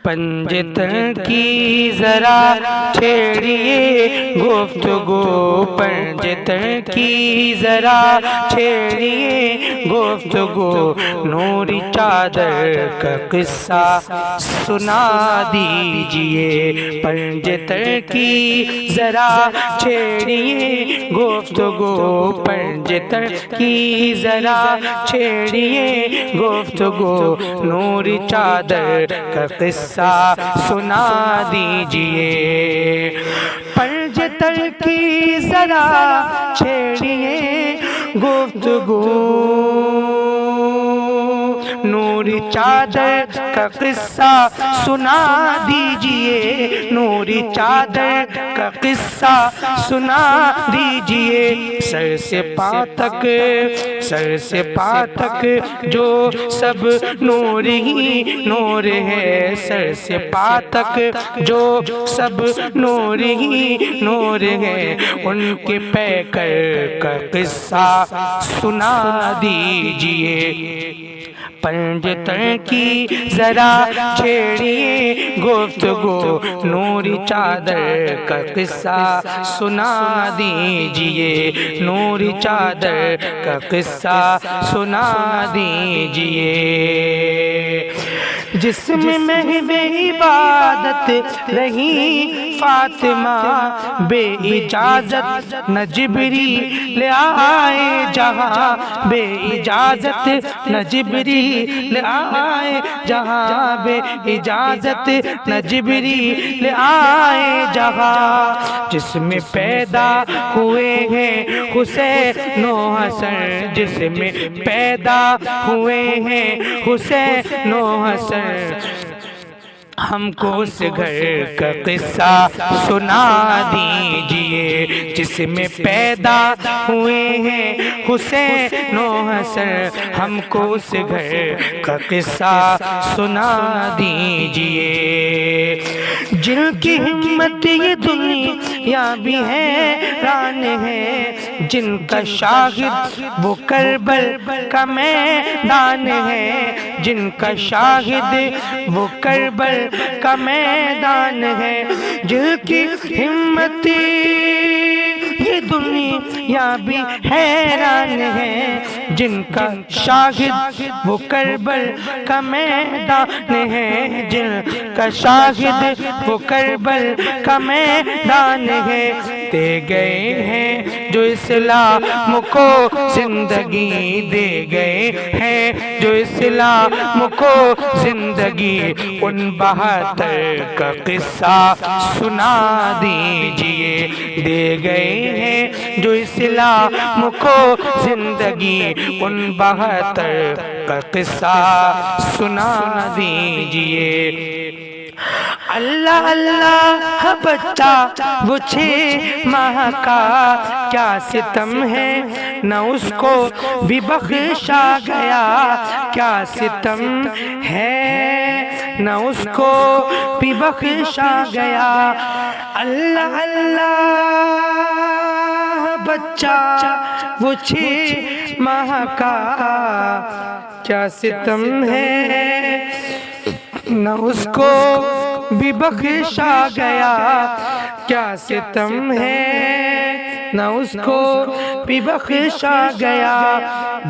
پنجتن کی ذرا چھیڑیے گفتگو، پنجتن کی ذرا چھیڑیے گفتگو، نوری چادر کا قصہ سنا دیجئے۔ پنجتن کی ذرا چھیڑیے گفتگو، پنجتن کی ذرا چھیڑیے گفتگو، نوری چادر کا قصہ سنا دیجئے۔ پنجتن کی ذرا چھیڑیے گفتگو، نوری چادر کا قصہ سنا دیجئے، نوری چادر کا قصہ سنا دیجئے۔ سر سے پاں تک، سر سے پاں تک جو سب نور ہی نور ہے، سر سے پاں تک جو سب نور ہی نور ہے، ان کے پیکر کا قصہ سنا دیجئے۔ پنجتن کی ذرا چھیڑیے گفتگو، نوری چادر کا قصہ سنا دیجئے، نوری چادر کا قصہ سنا دیجئے۔ جسم میں بے عبادت رہی فاطمہ، بے اجازت نہ جبریل آئے جہاں، بے اجازت نہ جبریل آئے جہاں، بے اجازت نہ جبریل آئے جہاں۔ جس میں پیدا ہوئے ہیں حسین و حسن، جس میں پیدا ہوئے ہیں حسین و حسن، ہم کو اس گھر کا قصہ سنا دیجئے۔ جس میں پیدا ہوئے ہیں حسین و حسن، ہم کو اس گھر کا قصہ سنا دیجئے۔ جن کی ہمت یہ دنیا بھی حیران ہے، جن کا شاہد وہ کربل کا میدان ہے، جن کا شاہد وہ کربل کا میدان ہے، جن کی ہمت یہ دنیا بھی حیران ہے، جن کا شاہد وہ کربل کا میدان ہے، جن کا شاہد وہ کربل کا میدان ہے۔ دے گئے ہیں جو اسلام کو زندگی، دے گئے ہیں جو اسلام کو زندگی، ان 72 کا قصہ سنا دیجئے۔ دے گئے ہیں جو اسلام کو زندگی، ان 72 کا قصہ سنا دیجئے۔ اللہ اللہ بچہ وہ 6 ماہ کا کیا ستم ہے، نہ اس کو بھی بخشا گیا، کیا ستم ہے نہ اس کو بھی بخشا گیا۔ اللہ اللہ بچہ وہ 6 ماہ کا کیا ستم ہے، نہ اس کو بھی بخشا گیا، کیا ستم ہے نہ اس کو بھی بخشا گیا۔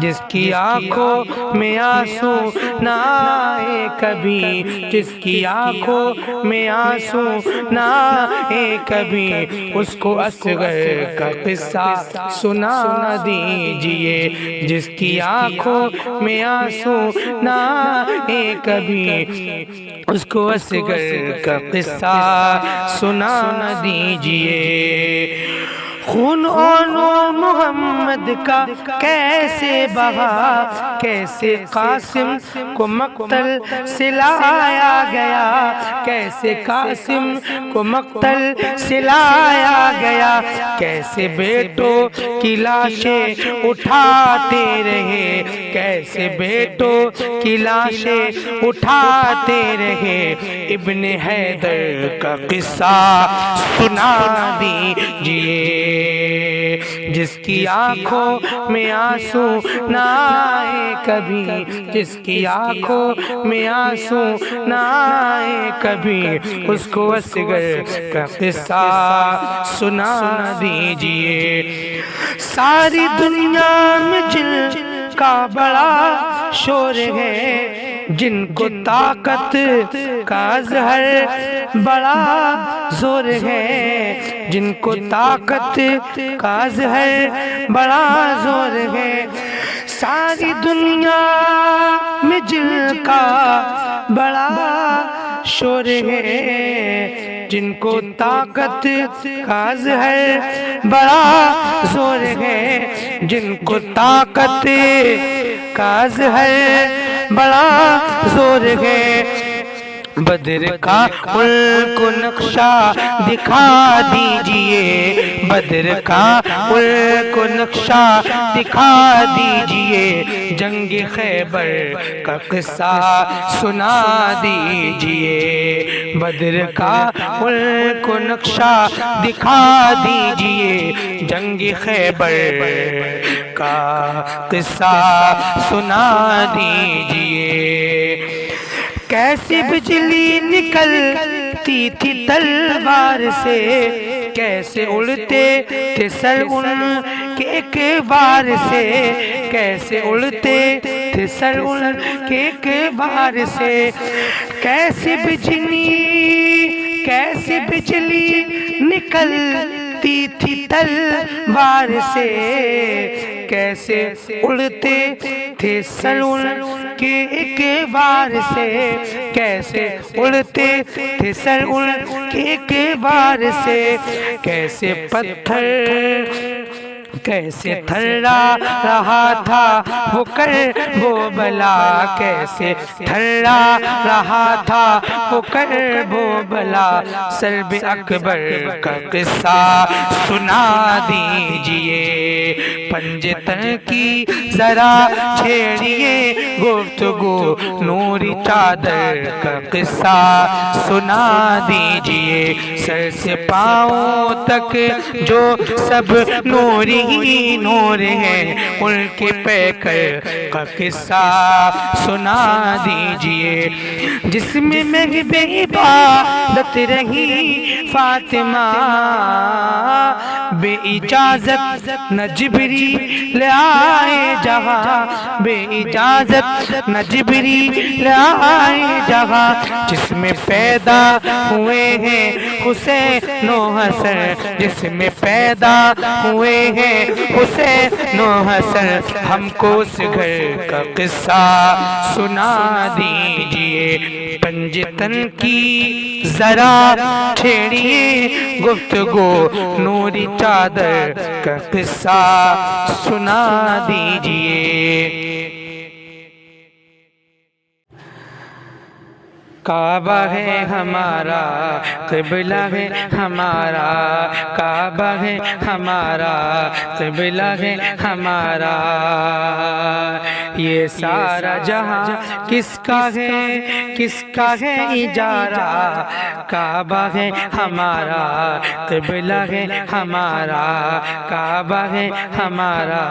جس کی آنکھوں میں آنسو نہ آئے کبھی، جس کی آنکھوں میں آنسو نہ آئے کبھی، اس کو اصغر کا قصہ سنا دیجئے۔ جس کی آنکھوں میں آنسو نہ آئے کبھی، اس کو اصغر کا قصہ سنا دیجئے۔ خون اور نور محمد کا کیسے بہا، کیسے قاسم کو مقتل سے لایا گیا، کیسے قاسم کو مقتل سے لایا گیا، کیسے بیٹوں کی لاشیں اٹھاتے رہے، کیسے بیٹوں کی لاشیں اٹھاتے رہے۔ ابن حیدر کا قصہ سنا دیجئے۔ جس کی آنکھوں میں آنسو نہ آئے کبھی، جس کی آنکھوں میں آنسو نہ آئے کبھی، اس کو اصغر کا قصہ سنا دیجئے۔ ساری دنیا میں جن کا بڑا شور ہے، جن کو طاقت کا اظہر بڑا زور ہے، جن کو طاقت کا اظہر بڑا زور ہے، ساری دنیا میں جن کا بڑا شور ہے، جن کو طاقت کا اظہر بڑا زور ہے، جن کو طاقت کا اظہر بڑا زور ہے، بدر کا ان کو نقشہ دکھا دیجئے، بدر کا ان کو نقشہ دکھا دیجئے، جنگ خیبر کا قصہ سنا دیجئے، بدر کا ان کو نقشہ دکھا دیجئے، جنگ خیبر کا قصہ سنا دیجئے۔ کیسی بجلی نکلتی تھی تلوار سے، کیسے اڑتے تھے سر ان کے ایک بار سے، کیسے اڑتے تھے سر ان کے ایک بار سے، کیسی بجلی نکلتی تھی تلوار سے، کیسے اڑتے تھے سر ان کے ایک بار سے، کیسے اڑتے تھے سر ان کے ایک بار سے، کیسے پتھر کیسے تھرا رہا تھا وہ کر وہ بلا، کیسے تھرا رہا تھا وہ کر وہ بلا، سلب اکبر کا قصہ سنا دیجئے، پنجتن کی ذرا چھیڑیے گفتگو، نوری چادر کا قصہ سنا دیجئے، سر سے پاؤں تک جو سب نوری ہی نور ہے، ان کے پیکر کا قصہ سنا دیجئے، جس میں مغرب عبادت رہی فاطمہ، بے اجازت نہ جبریل آئے جہاں، بے اجازت نہ جبریل آئے جہاں، جس میں پیدا ہوئے ہیں حسین و حسن، جس میں پیدا ہوئے ہیں حسین و حسن، ہم کو اس گھر کا قصہ سنا دیجئے، پنجتن کی ذرا چھیڑیے گفتگو، نوری چادر کا قصہ سنا دیجئے۔ کعبہ ہے ہمارا، قبلہ ہے ہمارا، کعبہ ہے ہمارا، قبلہ ہے ہمارا، یہ سارا جہاں کس کا ہے، کس کا ہے اجارہ، کعبہ ہے ہمارا، قبلہ ہے ہمارا، کعبہ ہے ہمارا،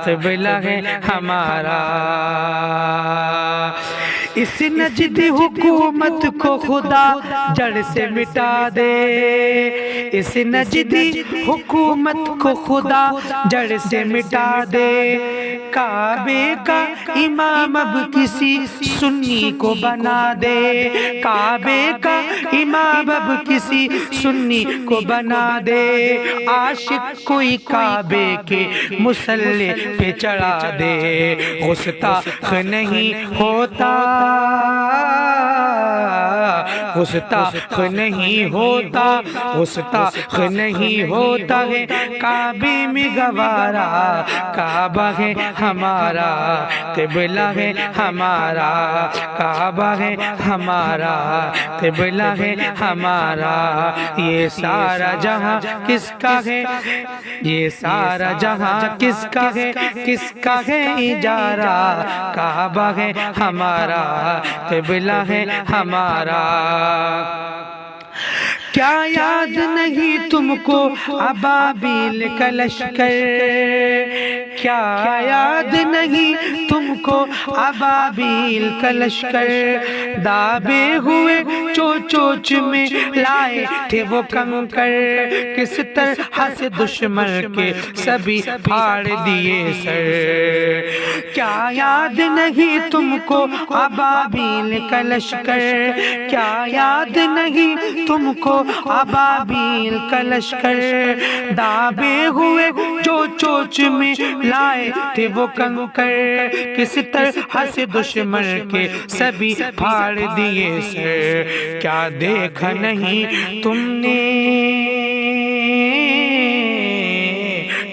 قبلہ ہے ہمارا، اس نجد حکومت کو خدا جڑ سے مٹا دے، اس نجدی حکومت کو خدا جڑ سے مٹا دے، کعبے کا امام اب کسی سنی کو بنا دے، کعبے کا امام اب کسی سنی کو بنا دے، عاشق کوئی کعبے کے مصلی پہ چڑھا دے، گستاخ نہیں ہوتا، گستاخ نہیں ہوتا، گستاخ نہیں ہوتا ہے کعبے میں گوارا، کعبہ ہے ہمارا، قبلہ ہے ہمارا، کعبہ ہے ہمارا، قبلہ ہے ہمارا، یہ سارا جہاں کس کا ہے، یہ سارا جہاں کس کا ہے، کس کا ہے اجارہ، کعبہ ہے ہمارا، قبلہ ہے ہمارا، کیا یاد نہیں تم کو ابابیل کا لشکر، کیا یاد نہیں تم کو ابابیل کا لشکر، دابے ہوئے چوچ میں لائے تھے وہ کنکر، کس طرح سے دشمن کے سبھی پھاڑ دیے سر۔ کیا یاد نہیں تم کو ابابیل کا لشکر، کیا یاد نہیں تم کو ابابیل کا لشکر، دابے ہوئے جو چوچ میں لائے تھے وہ کنکر، کس طرح سے دشمن کے سبھی پھاڑ دیے سر۔ کیا دیکھا نہیں تم نے،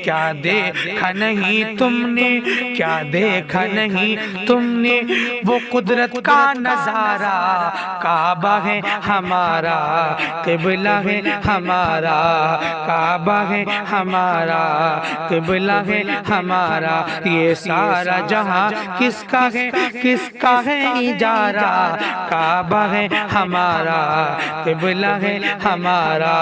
کیا دیکھا نہیں تم نے، کیا دیکھا نہیں تم نے، وہ قدرت کا نظارہ، کعبہ ہے ہمارا، قبلہ ہے ہمارا، کعبہ ہے ہمارا، قبلہ ہے ہمارا، یہ سارا جہاں کس کا ہے، کس کا ہے اجارہ، کعبہ ہے ہمارا، قبلہ ہے ہمارا۔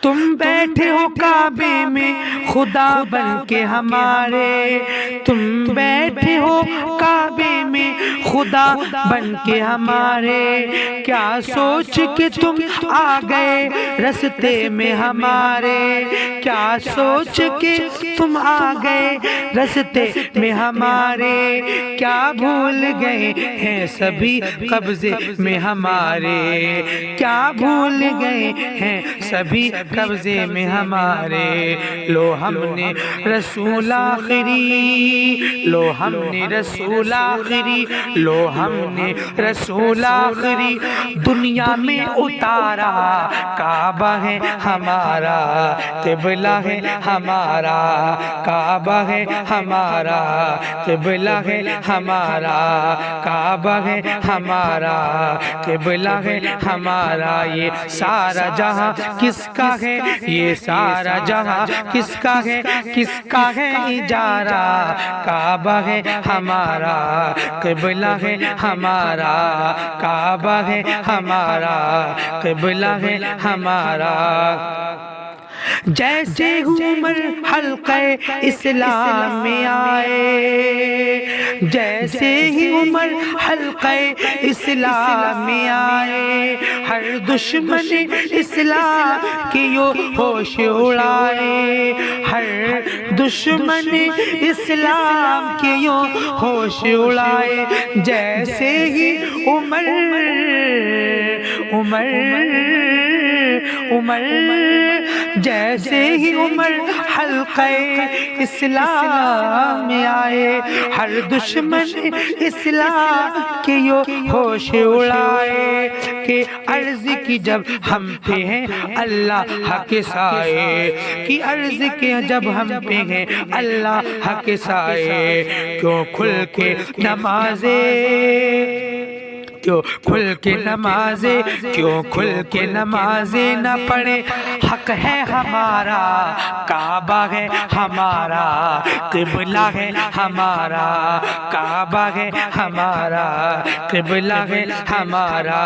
تم بیٹھے ہو کعبے میں خدا بن کے ہمارے، تم بیٹھے ہو کعبے میں خدا بن کے ہمارے، کیا سوچ کے تم آ گئے رستے میں ہمارے، کیا سوچ کے تم آ گئے رستے میں ہمارے، کیا بھول گئے ہیں سبھی قبضے میں ہمارے، کیا بھول گئے ہیں سبھی قبضے میں ہمارے۔ لو ہم نے رسول آخری، لو ہم نے رسول آخری، لو ہم نے رسول آخری دنیا میں اتارا، کعبہ ہے ہمارا، قبلہ ہے ہمارا، کعبہ ہے ہمارا، قبلہ ہے ہمارا، کعبہ ہے ہمارا، قبلہ ہے ہمارا۔ یہ سارا جہاں کس کا ہے، یہ سارا جہاں کس کا ہے، کس کا ہے اجارہ، کعبہ ہے ہمارا، قبلہ ہے ہمارا، کعبہ ہے ہمارا، قبلہ ہے ہمارا۔ جیسے عمر حلقہ اسلام میں آئے، جیسے ہی عمر حلقہ اسلام میں آئے، ہر دشمن اسلام کی یوں ہوش اڑائے، ہر دشمن اسلام کی یوں ہوش اڑائے، جیسے ہی عمر جیسے ہی عمر حلقہ اسلام میں آئے، ہر دشمن اسلام کی یوں ہوش اڑائے، کہ عرض کی جب ہم پہ ہیں اللہ کے سائے، کہ عرض کی جب ہم پہ ہیں اللہ کے سائے، کیوں کھل کے نمازیں، کیوں کھل کے نمازیں، کیوں کھل کے نمازیں نہ پڑھے، حق ہے ہمارا، کعبہ ہے ہمارا، قبلہ ہے ہمارا، کعبہ ہے ہمارا، قبلہ ہے ہمارا۔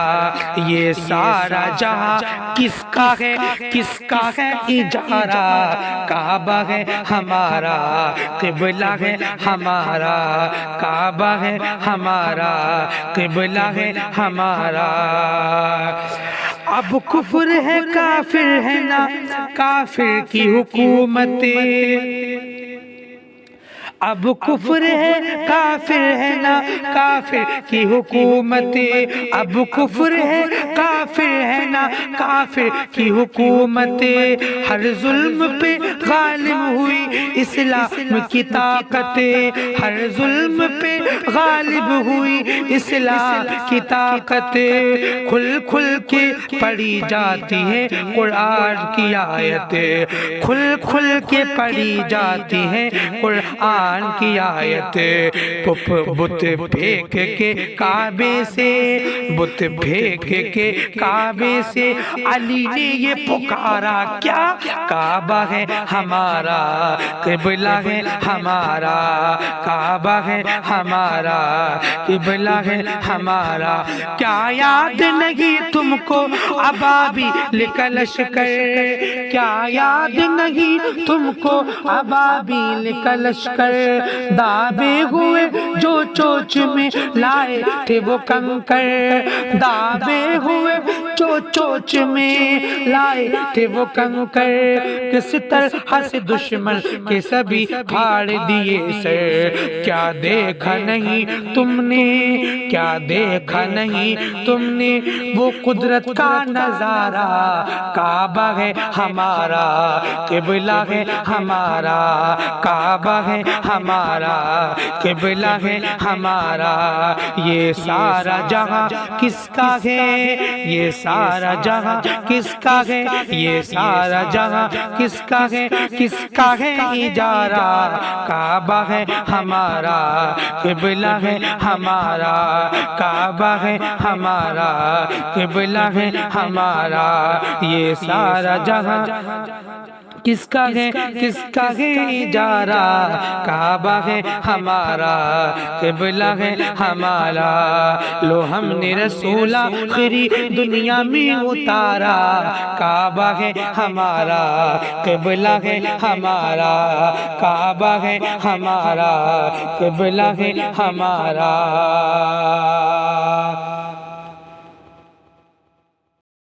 یہ سارا جہاں کس کا ہے، کس کا ہے اجارہ، کعبہ ہے ہمارا، قبلہ ہے ہمارا، کعبہ ہے ہمارا، قبلہ ہے ہمارا۔ اب کفر ہے کافر ہے نا کافر کی حکومت، اب کفر ہے کافر ہے نا کافر کی حکومت، اب کفر ہے کافر ہے نا کافر کی حکومت، ہر ظلم پہ غالب ہوئی اسلام کی طاقت، ہر ظلم پہ غالب ہوئی اسلام کی طاقت، کھل کھل کے پڑھی جاتی ہے قرآن کی آیت، کھل کھل کے پڑھی جاتی ہے قرآن قرآن کی آیت بت پھینک کے کعبے سے، بت پھینک کے کعبے سے علی نے یہ پکارا کیا؟ کعبہ ہے ہمارا، قبلہ ہے ہمارا، کعبہ ہے ہمارا، قبلہ ہے ہمارا۔ کیا یاد نہیں تم کو ابابیل کا لشکر؟ کیا یاد نہیں تم کو ابابیل کا لشکر؟ دابے ہوئے جو چوچ میں لائے تھے وہ کنکر، دابے ہوئے جو چوچ میں لائے تھے وہ کنکر، کس طرح سے دشمن کے سبھی پھاڑ دیے سر۔ کیا دیکھا نہیں تم نے، کیا دیکھا نہیں تم نے وہ قدرت کا نظارہ؟ کعبہ ہے ہمارا، قبلہ ہے ہمارا، کعبہ ہے ہمارا، قبلہ ہے ہمارا۔ یہ سارا جہاں کس کا ہے؟ یہ سارا جہاں کس کا ہے؟ یہ سارا جہاں کس کا ہے؟ کس کا ہے اجارہ؟ کعبہ ہے ہمارا، قبلہ ہے ہمارا، کعبہ ہے ہمارا، قبلہ ہے ہمارا۔ یہ سارا جہاں کس کا ہے؟ کس کا ہے اجارہ؟ کعبہ ہے ہمارا، قبلہ ہے ہمارا۔ لو ہم نے رسول آخری دنیا میں اتارا، کعبہ ہے ہمارا، قبلہ ہے ہمارا، کعبہ ہے ہمارا، قبلہ ہے ہمارا۔